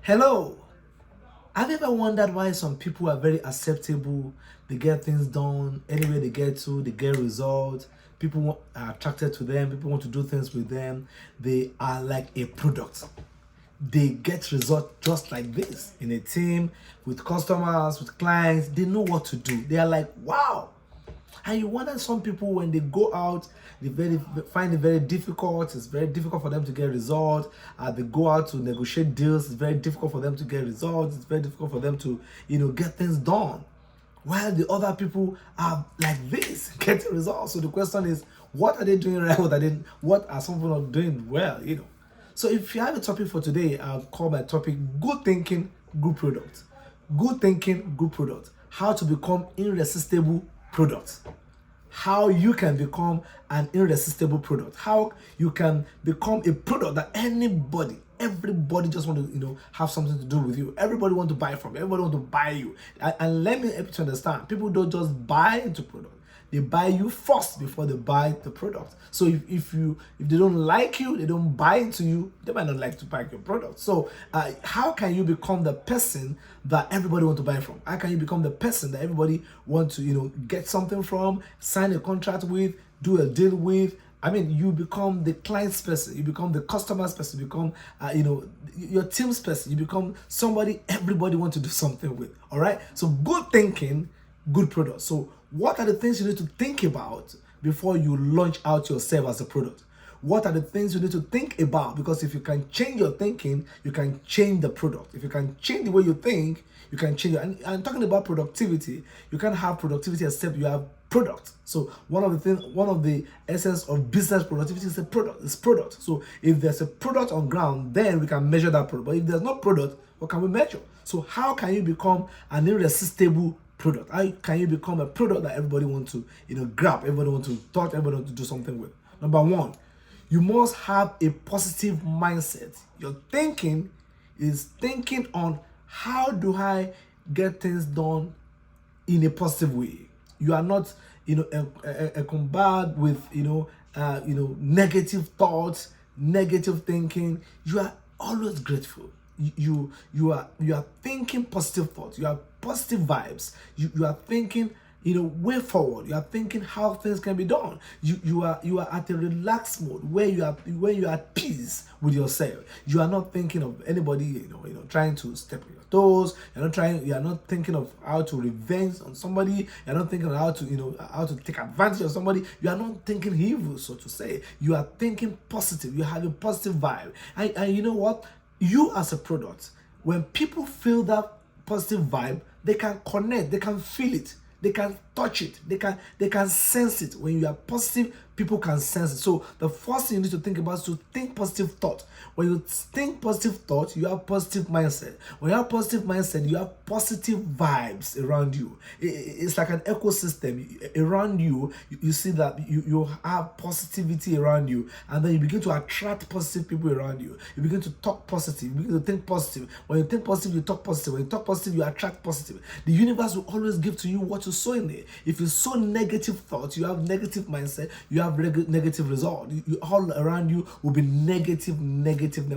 Hello. Have you ever wondered why some people are very acceptable? They get things done anywhere they get to, they get results. Are attracted to them, people want to do things with them. They are like a product. They get results just like this in a team, with customers, with clients. They know what to do. They are like, wow. And you wonder some people when they go out, find it very difficult. It's very difficult for them to get results. They go out to negotiate deals. It's very difficult for them to get results. It's very difficult for them to, get things done. While the other people are like this, getting results. So the question is, what are they doing right? What are some people not doing well? So if you have a topic for today, I'll call my topic "Good Thinking, Good Product." Good thinking, good product. How to become irresistible product. How you can become an irresistible product. How you can become a product that everybody just want to, have something to do with you. Everybody want to buy from you. Everybody want to buy you. And let me help you to understand. People don't just buy into product. They buy you first before they buy the product. So if they don't like you, they don't buy into you, they might not like to buy your product. So how can you become the person that everybody want to buy from? How can you become the person that everybody want to get something from, sign a contract with, do a deal with? You become the client's person, you become the customer's person, you become, your team's person, you become somebody everybody wants to do something with. All right. So good thinking, good product. So what are the things you need to think about before you launch out yourself as a product? What are the things you need to think about? Because if you can change your thinking, you can change the product. If you can change the way you think, you can change it. And talking about productivity, you can't have productivity except you have product. So one of the essence of business productivity is a product. It's product. So if there's a product on ground, then we can measure that product. But if there's no product, what can we measure? So how can you become an irresistible product? How can you become a product that everybody wants to, grab, everybody wants to touch, everybody wants to do something with? Number one, you must have a positive mindset. Your thinking is thinking on how do I get things done in a positive way. You are not, combat with, negative thoughts, negative thinking. You are always grateful. You are thinking positive thoughts. You are positive vibes. You are thinking way forward. You are thinking how things can be done. You are at a relaxed mode where you are at peace with yourself. You are not thinking of anybody trying to step on your toes. You are not thinking of how to revenge on somebody. You are not thinking of how to take advantage of somebody. You are not thinking evil, so to say. You are thinking positive. You have a positive vibe. And you know what? You as a product, when people feel that positive vibe, they can connect, they can feel it, they can touch it, they can sense it. When you are positive, people can sense it. So the first thing you need to think about is to think positive thought. When you think positive thought, you have positive mindset. When you have positive mindset, you have positive vibes around you. It's like an ecosystem around you. You see that you have positivity around you, and then you begin to attract positive people around you. You begin to talk positive. You begin to think positive. When you think positive, you talk positive. When you talk positive, you attract positive. The universe will always give to you what you sow in it. If you sow negative thoughts, you have negative mindset, you have negative result. All around you will be negative.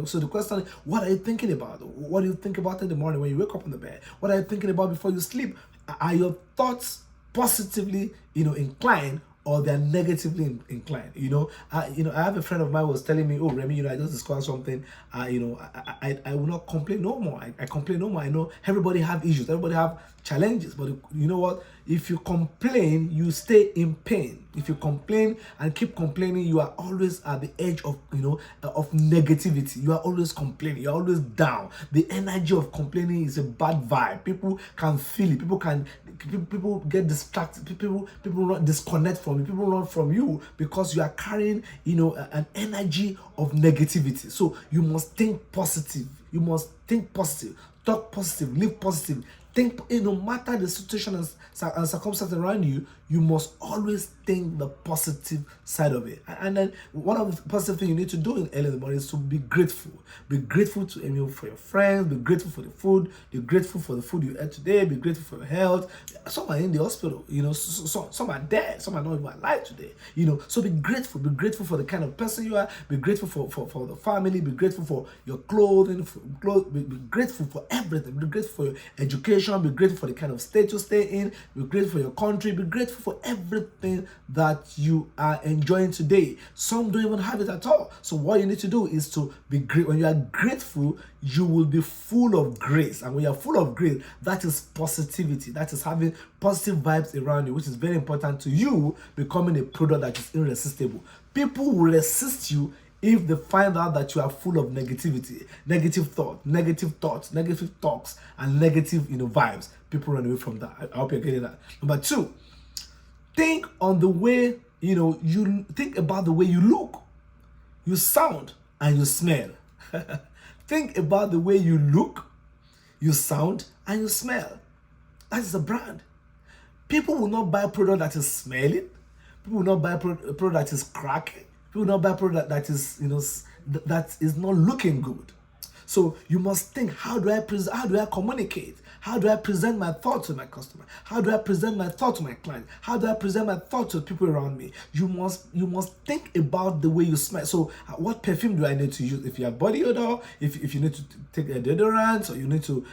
So the question is, what are you thinking about? What do you think about in the morning when you wake up in the bed? What are you thinking about before you sleep? Are your thoughts positively, inclined, or they're negatively inclined? I have a friend of mine who was telling me, "Oh, Remy, I just discovered something. I will not complain no more. I complain no more. I know everybody have issues, everybody have challenges, but you know what? If you complain, you stay in pain. If you complain and keep complaining, you are always at the edge of of negativity. You are always complaining. You are always down. The energy of complaining is a bad vibe. People can feel it. People get distracted. People disconnect from you. People run from you because you are carrying an energy of negativity. So you must think positive. You must think positive. Talk positive, live positive, Think, no matter the situation and circumstance around you, you must always think the positive side of it. And then one of the positive things you need to do in early in the morning is to be grateful. Be grateful to for your friends. Be grateful for the food. Be grateful for the food you ate today. Be grateful for your health. Some are in the hospital. Some are dead. Some are not even alive today. So be grateful. Be grateful for the kind of person you are. Be grateful for the family. Be grateful for your clothing. Be grateful for everything. Be grateful for your education. Be grateful for the kind of state you stay in. Be grateful for your country. Be grateful for everything that you are enjoying today. Some don't even have it at all. So what you need to do is to be great. When you are grateful, you will be full of grace. And when you're full of grace, that is positivity. That is having positive vibes around you, which is very important to you becoming a product that is irresistible. People will resist you if they find out that you are full of negativity, negative thoughts, negative talks, and negative vibes. People run away from that. I hope you're getting that. Number 2, think on the way, you think about the way you look, you sound, and you smell. Think about the way you look, you sound, and you smell. That is a brand. People will not buy a product that is smelling. People will not buy a product that is cracking. People will not buy a product that is, that is not looking good. So you must think, how do I communicate? How do I present my thoughts to my customer? How do I present my thoughts to my client? How do I present my thoughts to people around me? You must think about the way you smell. So what perfume do I need to use? If you have body odor, if you need to take a deodorant, or you need to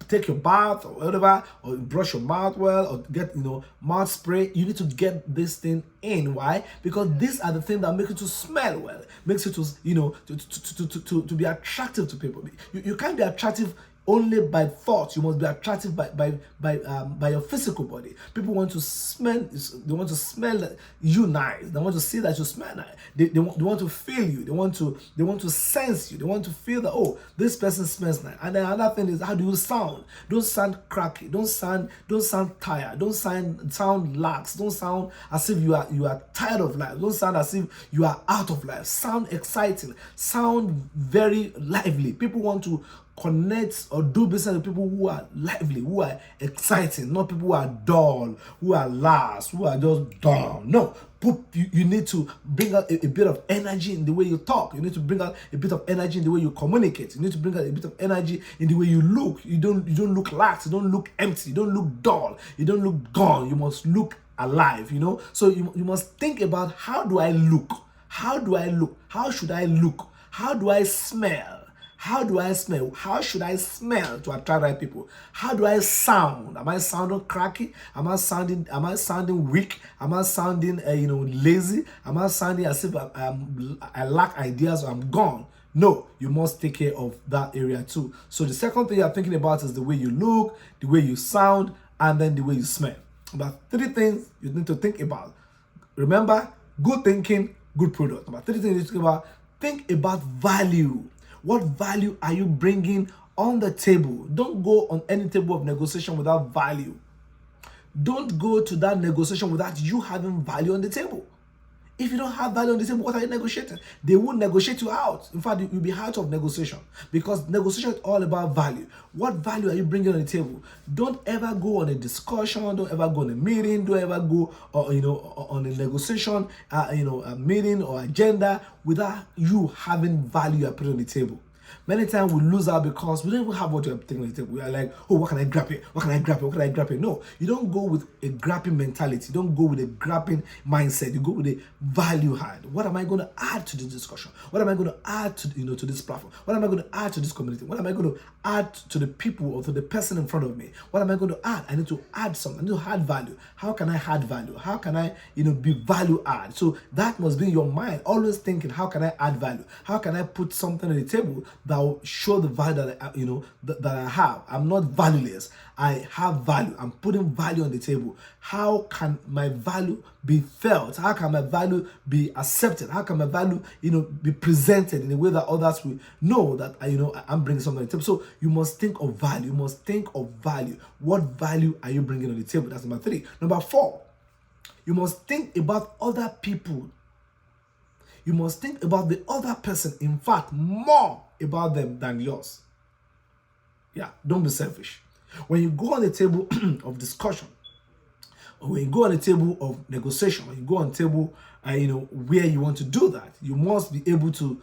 take your bath or whatever, or brush your mouth well, or get mouth spray, you need to get this thing in. Why? Because these are the things that make you to smell well, makes you to be attractive to people. You can't be attractive only by thoughts. You must be attractive by your physical body. People want to smell. They want to smell you nice. They want to see that you smell nice. They want to feel you. They want to sense you. They want to feel that, oh, this person smells nice. And then another thing is, how do you sound? Don't sound cracky. Don't sound tired. Don't sound lax. Don't sound as if you are tired of life. Don't sound as if you are out of life. Sound exciting. Sound very lively. People want to connect or do business with people who are lively, who are exciting, not people who are dull, who are last, who are just dull. No, you need to bring out a bit of energy in the way you talk. You need to bring out a bit of energy in the way you communicate. You need to bring out a bit of energy in the way you look. You don't look lax. You don't look empty. You don't look dull. You don't look gone. You must look alive. So you must think about, how do I look? How do I look? How should I look? How do I smell? How do I smell? How should I smell to attract right people? How do I sound? Am I sounding cracky? Am I sounding weak? Am I sounding lazy? Am I sounding as if I lack ideas or I'm gone? No, you must take care of that area too. So the second thing you're thinking about is the way you look, the way you sound, and then the way you smell. About 3 things you need to think about. Remember, good thinking, good product. About 3 things you need to think about. Think about value. What value are you bringing on the table? Don't go on any table of negotiation without value. Don't go to that negotiation without you having value on the table. If you don't have value on the table, what are you negotiating? They won't negotiate you out. In fact, you'll be out of negotiation, because negotiation is all about value. What value are you bringing on the table? Don't ever go on a discussion. Don't ever go on a meeting. Don't ever go on a negotiation, a meeting or agenda without you having value you're putting on the table. Many times we lose out because we don't even have what we're taking on the table. We are like, oh, what can I grab it? What can I grab it? What can I grab it? No, you don't go with a grabbing mentality. You don't go with a grabbing mindset. You go with a value add. What am I going to add to this discussion? What am I going to add to to this platform? What am I going to add to this community? What am I going to add to the people or to the person in front of me? What am I going to add? I need to add something. I need to add value. How can I add value? How can I be value add? So that must be in your mind. Always thinking, how can I add value? How can I put something on the table that will show the value that that I have? I'm not valueless. I have value. I'm putting value on the table. How can my value be felt? How can my value be accepted? How can my value be presented in a way that others will know that I'm bringing something on the table? So you must think of value. You must think of value. What value are you bringing on the table? That's number 3. Number 4, you must think about other people. You must think about the other person. In fact, more about them than yours. Yeah, don't be selfish. When you go on the table of discussion, or when you go on the table of negotiation, when you go on the table, where you want to do that, you must be able to,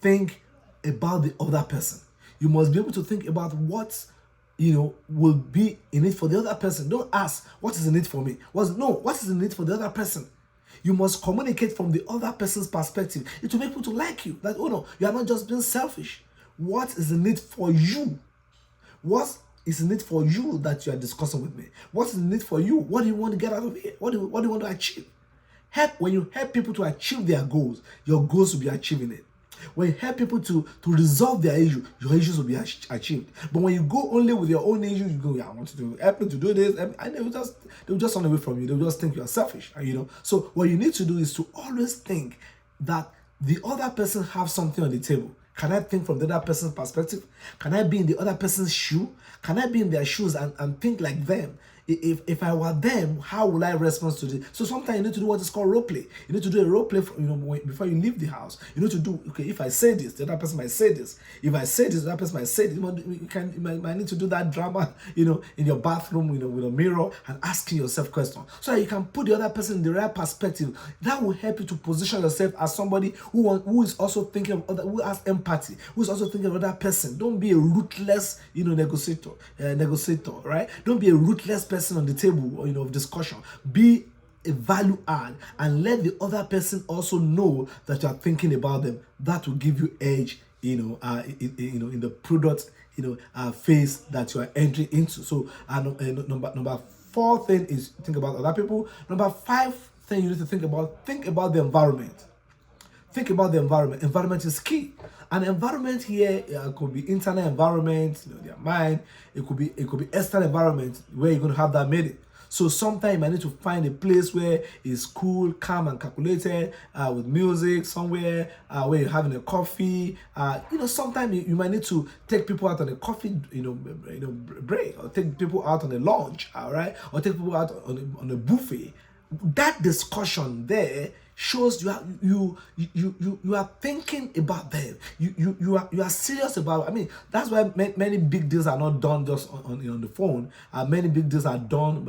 think about the other person. You must be able to think about what, will be in it for the other person. Don't ask, what is in it for me? What is in it for the other person? You must communicate from the other person's perspective. It will make people to like you. That, oh no, you are not just being selfish. What is in it for you? What is in it for you that you are discussing with me? What is in it for you? What do you want to get out of it? What do you want to achieve? When you help people to achieve their goals, your goals will be achieving it. When you help people to resolve their issue, your issues will be achieved. But when you go only with your own issue, you go, yeah, I want to help them to do this, and they'll just run away from you. They'll just think you're selfish, So what you need to do is to always think that the other person have something on the table. Can I think from the other person's perspective? Can I be in the other person's shoe? Can I be in their shoes and think like them? If I were them, how will I respond to this? So sometimes you need to do what is called role play. You need to do a role play before you leave the house. You need to do, okay, if I say this, the other person might say this. If I say this, the other person might say this. You might need to do that drama, in your bathroom, with a mirror, and asking yourself questions so that you can put the other person in the right perspective. That will help you to position yourself as somebody who is also thinking of other, who has empathy, who is also thinking of other person. Don't be a ruthless, negotiator, right? Don't be a ruthless person on the table, of discussion. Be a value add and let the other person also know that you are thinking about them. That will give you edge, in the product, phase that you are entering into. So, number 4 thing is think about other people. Number 5 thing you need to think about the environment. Think about the environment. Environment is key. An environment here could be internal environment, their mind. It could be external environment where you're going to have that meeting. So sometimes I need to find a place where it's cool, calm, and calculated, with music, somewhere where you're having a coffee. Sometimes you might need to take people out on a coffee, break, or take people out on a lunch, all right, or take people out on a buffet. That discussion there shows you are thinking about them. You are serious about. I mean, that's why many big deals are not done just on the phone. Many big deals are done,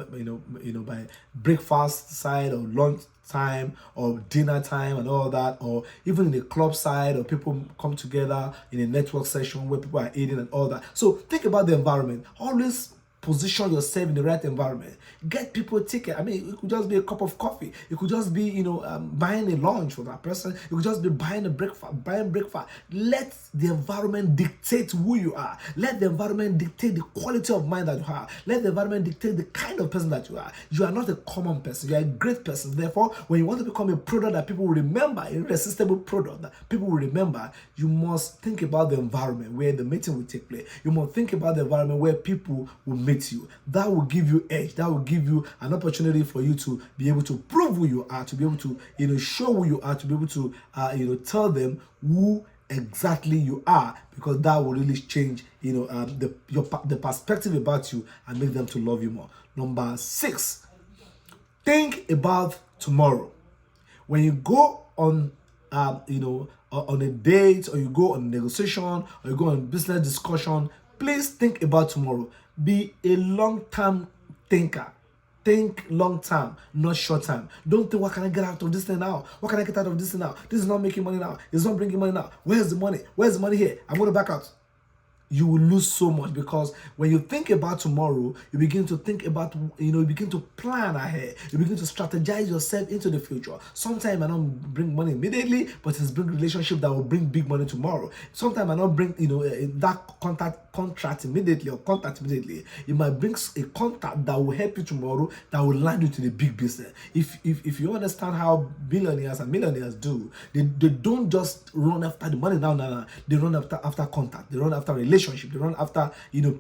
by breakfast side or lunch time or dinner time and all that, or even in the club side, or people come together in a network session where people are eating and all that. So think about the environment. Always position yourself in the right environment. Get people a ticket. I mean, it could just be a cup of coffee. It could just be, buying a lunch for that person. It could just be buying breakfast. Let the environment dictate who you are. Let the environment dictate the quality of mind that you have. Let the environment dictate the kind of person that you are. You are not a common person. You are a great person. Therefore, when you want to become a product that people will remember, a irresistible product that people will remember, you must think about the environment where the meeting will take place. You must think about the environment where people will meet you. That will give you edge. That will give you an opportunity for you to be able to prove who you are, to be able to show who you are, to be able to tell them who exactly you are, because that will really change the perspective about you and make them to love you more. Number 6, think about tomorrow. When you go on on a date, or you go on a negotiation, or you go on a business discussion, please think about tomorrow. Be a long-term thinker. Think long term, not short term. Don't think, what can I get out of this thing now? What can I get out of this thing now? This is not making money now. It's not bringing money now. Where's the money? Where's the money here? I'm going to back out. You will lose so much, because when you think about tomorrow, you begin to think about, you begin to plan ahead. You begin to strategize yourself into the future. Sometimes I don't bring money immediately, but it's bring relationship that will bring big money tomorrow. Sometimes I don't bring, that contract immediately or contact immediately. It might bring a contact that will help you tomorrow, that will land you to the big business. If you understand how billionaires and millionaires do, they don't just run after the money now. They run after contact. They run after relationship. They run after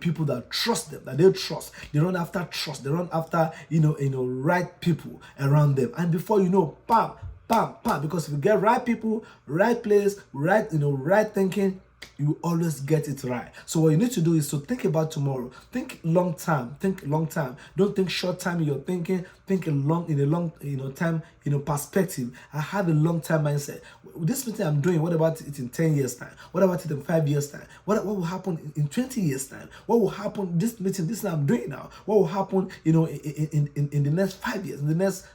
people that trust them, that they trust. They run after trust. They run after right people around them. And before you know, bam, bam, bam. Because if you get right people, right place, right right thinking, you always get it right. So what you need to do is to think about tomorrow. Think long term. Think long term. Don't think short time in your thinking. Think in a long time perspective. I have a long term mindset. This meeting I'm doing, what about it in 10 years time? What about it in 5 years time? What will happen in 20 years time? What will happen this meeting, this thing I'm doing now? What will happen in the next 5 years, in the next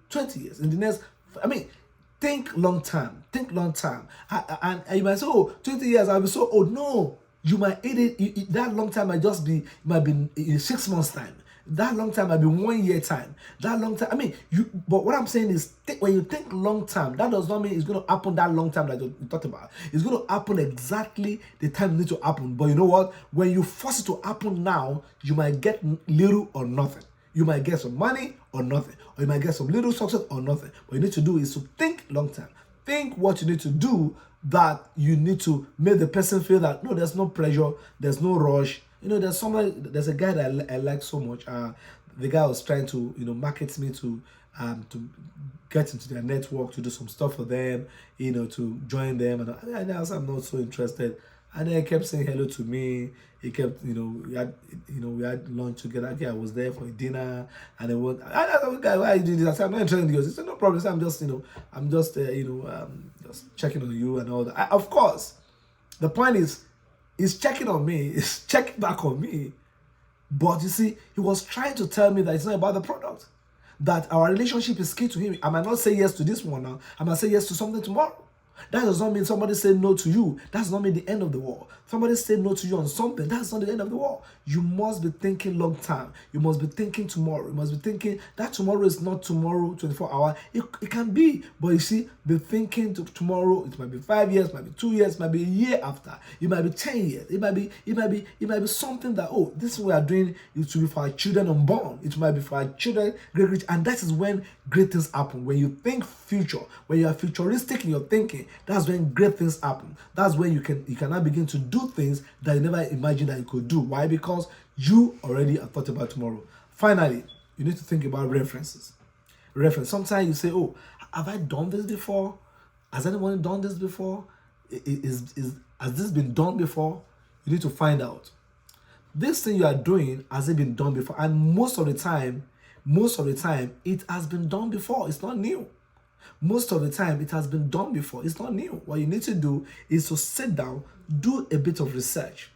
20 years, in the next, think long term. Think long term. And you might say, oh, 20 years, I'll be so old. No, you might eat it. That long time might be in 6 months' time. That long time might be 1 year time. That long time, but what I'm saying is, when you think long term, that does not mean it's going to happen that long time that you talked about. It's going to happen exactly the time it needs to happen. But you know what? When you force it to happen now, you might get little or nothing. You might get some money or nothing, or you might get some little success or nothing. What you need to do is to think long term. Think what you need to do, that you need to make the person feel that no, there's no pressure, there's no rush. There's a guy that I like so much. The guy was trying to market me to get into their network, to do some stuff for them, to join them, and I was, I'm not so interested. And then he kept saying hello to me. He kept, we had lunch together. Okay, I was there for a dinner, and then I said, guy, why are you doing this? I said, I'm not interested in you. He said, no problem. I'm just, just checking on you and all that. Of course, the point is, he's checking on me. He's checking back on me. But you see, he was trying to tell me that it's not about the product, that our relationship is key to him. I might not say yes to this one now. I might say yes to something tomorrow. That does not mean somebody said no to you. That does not mean the end of the world. Somebody said no to you on something. That's not the end of the world. You must be thinking long term. You must be thinking tomorrow. You must be thinking that tomorrow is not tomorrow, 24 hours. It can be. But you see, be thinking to tomorrow. It might be 5 years, might be 2 years, might be a year after. It might be 10 years. It might be something that, oh, this is what we are doing. It will be for our children unborn. It might be for our children great. And that is when great things happen. When you think future, when you are futuristic in your thinking, that's when great things happen. That's when you can now begin to do things that you never imagined that you could do. Why? Because you already have thought about tomorrow. Finally, you need to think about references. Sometimes you say, oh, have I done this before? Has anyone done this before? Has this been done before? You need to find out. This thing you are doing, has it been done before? And most of the time, it has been done before. It's not new. Most of the time, it has been done before. It's not new. What you need to do is to sit down, do a bit of research.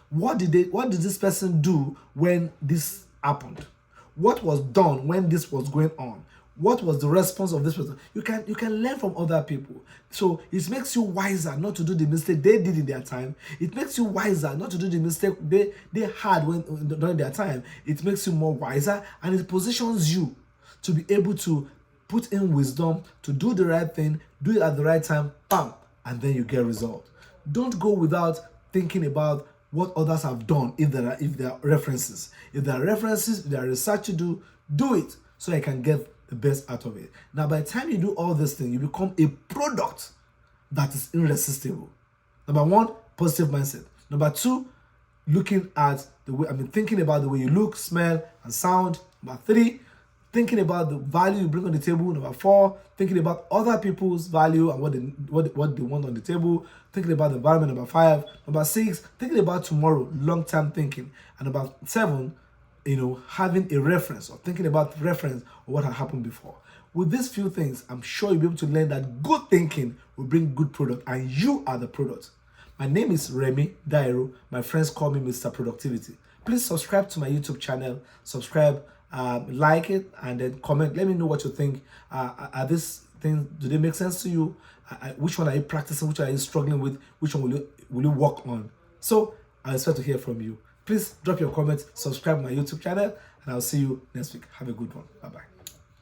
What did this person do when this happened? What was done when this was going on? What was the response of this person? You can learn from other people. So it makes you wiser not to do the mistake they did in their time. It makes you wiser not to do the mistake they had during their time. It makes you more wiser, and it positions you to be able to put in wisdom, to do the right thing, do it at the right time, bam, and then you get result. Don't go without thinking about what others have done. If there are references, if there are research to do it so I can get the best out of it. Now, by the time you do all this thing, you become a product that is irresistible. Number one, positive mindset. Number two, looking at the way, thinking about the way you look, smell, and sound. Number three, thinking about the value you bring on the table. Number four, thinking about other people's value and what they want on the table. Thinking about the environment. Number five. Number six, thinking about tomorrow, long-term thinking. And number seven, having a reference, or thinking about reference of what had happened before. With these few things, I'm sure you'll be able to learn that good thinking will bring good product, and you are the product. My name is Remy Dairo. My friends call me Mr. Productivity. Please subscribe to my YouTube channel. Subscribe, like it, and then comment. Let me know what you think. Are these things, do they make sense to you? Which one are you practicing? Which one are you struggling with? Which one will you work on? So I expect to hear from you. Please drop your comments, subscribe to my YouTube channel, and I'll see you next week. Have a good one. Bye-bye.